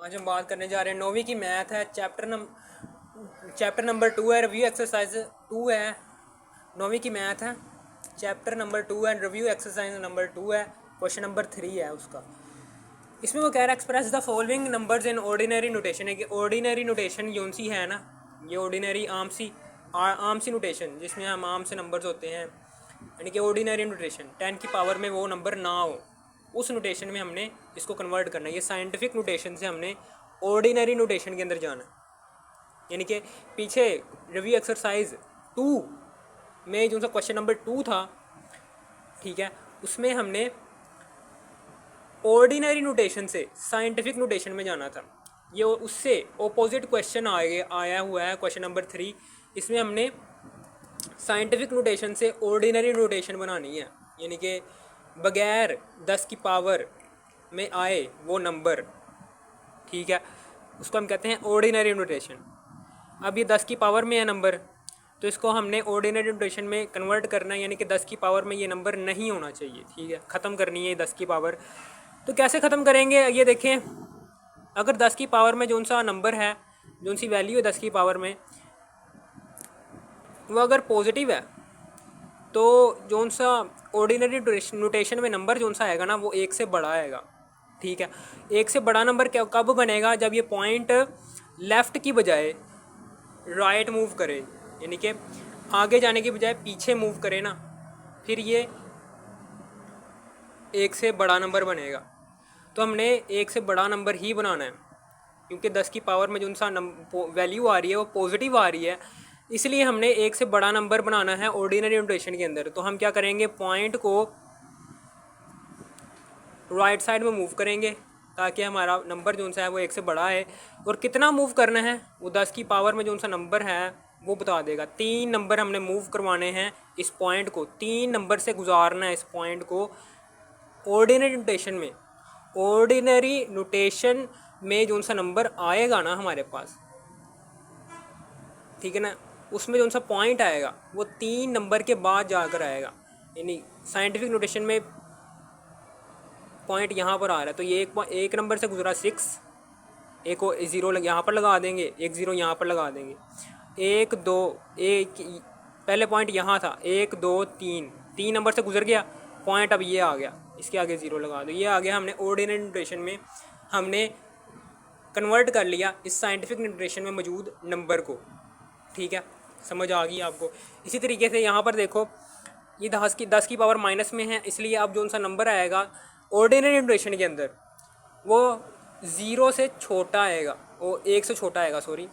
आज हम बात करने जा रहे हैं 9वीं की मैथ है। चैप्टर नंबर 2 है, रिव्यू एक्सरसाइज 2 है। 9वीं की मैथ है, चैप्टर नंबर 2 है, रिव्यू एक्सरसाइज नंबर 2 है, क्वेश्चन नंबर 3 है उसका। इसमें वो कह रहा है express the following numbers in ordinary notation है कि ऑर्डिनरी नोटेशन कौन सी है ना, ये ऑर्डिनरी आम सी नोटेशन जिसमें हम आम से नंबर्स होते हैं, यानी कि ऑर्डिनरी नोटेशन 10 की पावर में वो नंबर ना हो, उस नोटेशन में हमने इसको कन्वर्ट करना है। ये साइंटिफिक नोटेशन से हमने ऑर्डिनरी नोटेशन के अंदर जाना है। यानी कि पीछे रिव्यू एक्सरसाइज 2 में जो सा क्वेश्चन नंबर 2 था, ठीक है, उसमें हमने ऑर्डिनरी नोटेशन से साइंटिफिक नोटेशन में जाना था। ये उससे ऑपोजिट क्वेश्चन आया हुआ है क्वेश्चन नंबर 3। इसमें हमने साइंटिफिक नोटेशन से ऑर्डिनरी नोटेशन बनानी है, यानी कि बगैर 10 की पावर में आए वो नंबर, ठीक है, उसको हम कहते हैं ऑर्डिनरी नोटेशन। अब ये 10 की पावर में है नंबर, तो इसको हमने ऑर्डिनरी नोटेशन में कन्वर्ट करना है, यानी कि 10 की पावर में ये नंबर नहीं होना चाहिए, ठीक है, ख़त्म करनी है 10 की पावर। तो कैसे ख़त्म करेंगे ये देखें। अगर 10 की पावर में जो सा नंबर है, जो सी वैल्यू है 10 की पावर में, वो अगर पॉजिटिव है तो जो सा ऑर्डिनरी नोटेशन में नंबर जो सा आएगा ना, वो 1 से बड़ा आएगा, ठीक है। 1 से बड़ा नंबर कब बनेगा? जब ये पॉइंट लेफ़्ट की बजाय राइट मूव करे, यानी कि आगे जाने की बजाय पीछे मूव करे ना, फिर ये 1 से बड़ा नंबर बनेगा। तो हमने 1 से बड़ा नंबर ही बनाना है, क्योंकि 10 की पावर में जो सा वैल्यू आ रही है वो पॉजिटिव आ रही है, इसलिए हमने 1 से बड़ा नंबर बनाना है ऑर्डिनरी नोटेशन के अंदर। तो हम क्या करेंगे, पॉइंट को राइट साइड में मूव करेंगे ताकि हमारा नंबर जो सा है वो 1 से बड़ा है। और कितना मूव करना है वो 10 की पावर में जो सा नंबर है वो बता देगा। 3 नंबर हमने मूव करवाने हैं इस पॉइंट को, 3 नंबर से गुजारना है इस पॉइंट को ऑर्डिनरी नोटेशन में। ऑर्डिनरी नोटेशन में जो सा नंबर आएगा ना हमारे पास, ठीक है ना, उसमें जो सा पॉइंट आएगा वो 3 नंबर के बाद जाकर आएगा। यानी साइंटिफिक नोटेशन में पॉइंट यहाँ पर आ रहा है, तो ये एक नंबर से गुजरा 6, एक ज़ीरो यहाँ पर लगा देंगे, एक ज़ीरो यहाँ पर लगा देंगे, 1 2 एक पहले पॉइंट यहाँ था, 1 2 3 नंबर से गुजर गया पॉइंट, अब ये आ गया, इसके आगे ज़ीरो लगा दो, ये आ गया। हमने ऑर्डिनरी नोटेशन में हमने कन्वर्ट कर लिया इस साइंटिफिक नोटेशन में मौजूद नंबर को, ठीक है, समझ आ गई आपको। इसी तरीके से यहाँ पर देखो, ये 10 की पावर माइनस में है, इसलिए अब जो सा नंबर आएगा ऑर्डिनरी नोटेशन के अंदर वो 0 से छोटा आएगा, वो 1 से छोटा आएगा, सॉरी।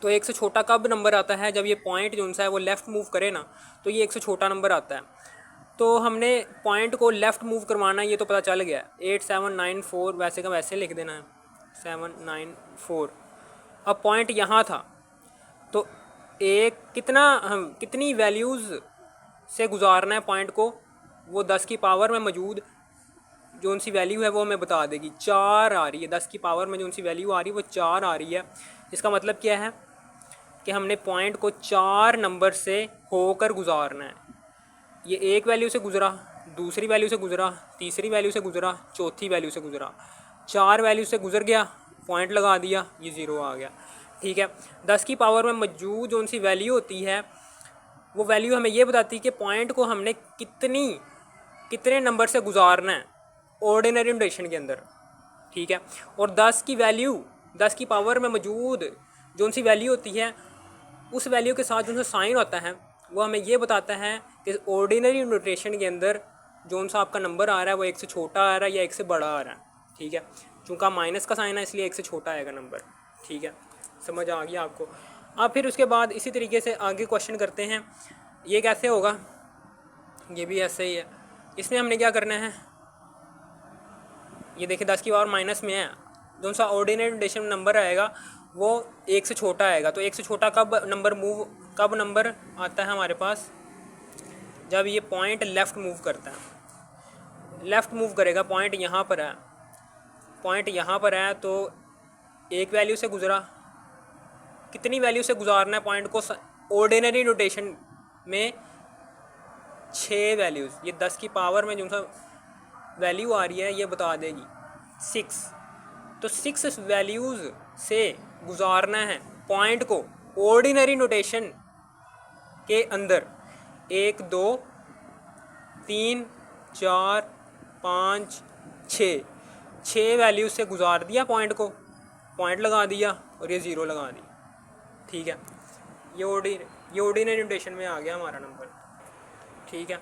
तो 1 से छोटा कब नंबर आता है? जब ये पॉइंट जो सा है वो लेफ़्ट मूव करे ना, तो ये 1 से छोटा नंबर आता है। तो हमने पॉइंट को लेफ़्ट मूव करवाना है, ये तो पता चल गया। 8 7 9 4 वैसे का वैसे लिख देना है, 7 9 4। अब पॉइंट यहाँ था, तो एक कितनी वैल्यूज़ से गुजारना है पॉइंट को, वो 10 की पावर में मौजूद जो सी वैल्यू है वो हमें बता देगी। 4 आ रही है, 10 की पावर में जो सी वैल्यू आ रही है वो 4 आ रही है। इसका मतलब क्या है कि हमने पॉइंट को 4 नंबर से होकर गुजारना है। ये एक वैल्यू से गुजरा, दूसरी वैल्यू से गुजरा, तीसरी वैल्यू से गुजरा, चौथी वैल्यू से गुजरा, 4 वैल्यू से गुजर गया, पॉइंट लगा दिया, ये 0 आ गया, ठीक है। 10 की पावर में मौजूद जो सी वैल्यू होती है वो वैल्यू हमें ये बताती है कि पॉइंट को हमने कितने नंबर से गुजारना है ऑर्डिनरी नोटेशन के अंदर, ठीक है। और 10 की पावर में मौजूद जो सी वैल्यू होती है, उस वैल्यू के साथ जो सा साइन होता है वो हमें ये बताता है कि ऑर्डिनरी नोटेशन के अंदर जो सा आपका नंबर आ रहा है वो 1 से छोटा आ रहा है या 1 से बड़ा आ रहा है, ठीक है। चूँकि माइनस का साइन है इसलिए 1 से छोटा आएगा नंबर, ठीक है, समझ आ गया आपको। अब फिर उसके बाद इसी तरीके से आगे क्वेश्चन करते हैं। ये कैसे होगा? ये भी ऐसे ही है। इसमें हमने क्या करना है, ये देखिए 10 की पावर माइनस में है, जो सा ऑर्डिनरी नोटेशन नंबर आएगा वो 1 से छोटा आएगा। तो 1 से छोटा कब नंबर आता है हमारे पास? जब ये पॉइंट लेफ़्ट मूव करता है, लेफ़्ट मूव करेगा, पॉइंट यहाँ पर है, पॉइंट यहाँ पर है, तो एक वैल्यू से गुजरा, कितनी वैल्यू से गुजारना है पॉइंट को ऑर्डिनरी नोटेशन में? 6 वैल्यूज़। ये 10 की पावर में जो सा वैल्यू आ रही है ये बता देगी 6। तो 6 वैल्यूज़ से गुजारना है पॉइंट को ऑर्डिनरी नोटेशन के अंदर। 1 2 3 4 5 6 वैल्यूज से गुजार दिया पॉइंट को, पॉइंट लगा दिया और ये ज़ीरो लगा दी। ठीक है, ये ऑर्डिनरी नोटेशन में आ गया हमारा नंबर। ठीक है,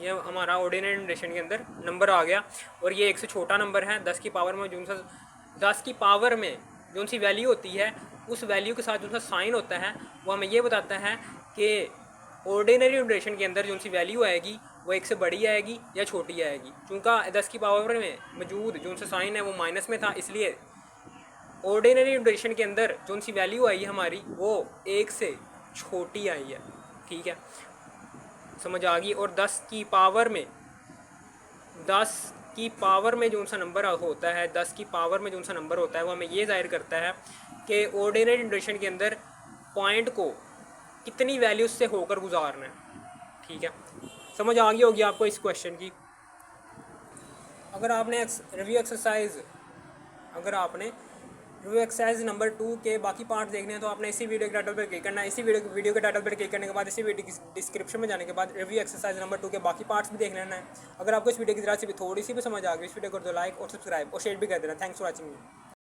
ये हमारा ऑर्डिनरी नोटेशन के अंदर नंबर आ गया। और ये 1 से छोटा नंबर है। 10 की पावर में जो सा 10 की पावर में जो सी वैल्यू होती है उस वैल्यू के साथ जो सा साइन होता है वो हमें ये बताता है कि ऑर्डिनरी नोटेशन के अंदर जो सी वैल्यू आएगी वो 1 से बड़ी आएगी या छोटी आएगी। चूँकि 10 की पावर में मौजूद जो सा साइन है वो माइनस में था, इसलिए ऑर्डिनरी नोटेशन के अंदर जो सी वैल्यू आई है हमारी वो 1 से छोटी आई है। ठीक है, समझ आ गई। और 10 की पावर में जो सा नंबर होता है, 10 की पावर में जो सा नंबर होता है वो हमें ये जाहिर करता है कि ऑर्डिनरी नोटेशन के अंदर पॉइंट को कितनी वैल्यूज से होकर गुजारना है। ठीक है, समझ आ गई होगी आपको इस क्वेश्चन की। अगर आपने रिव्यू एक्सरसाइज नंबर 2 के बाकी पार्ट देखने हैं तो आपने इसी वीडियो के टाइटल पर क्लिक करना है। इसी वीडियो के टाइटल पर क्लिक करने के बाद इसी वीडियो की डिस्क्रिप्शन में जाने के बाद रिव्यू एक्सरसाइज नंबर 2 के बाकी पार्ट्स भी देख लेना है। अगर आपको इस वीडियो की जरा सी भी थोड़ी सी भी समझ आ गई, इस वीडियो को तो लाइक और सब्सक्राइब और शेयर भी कर देना। Thanks for watching.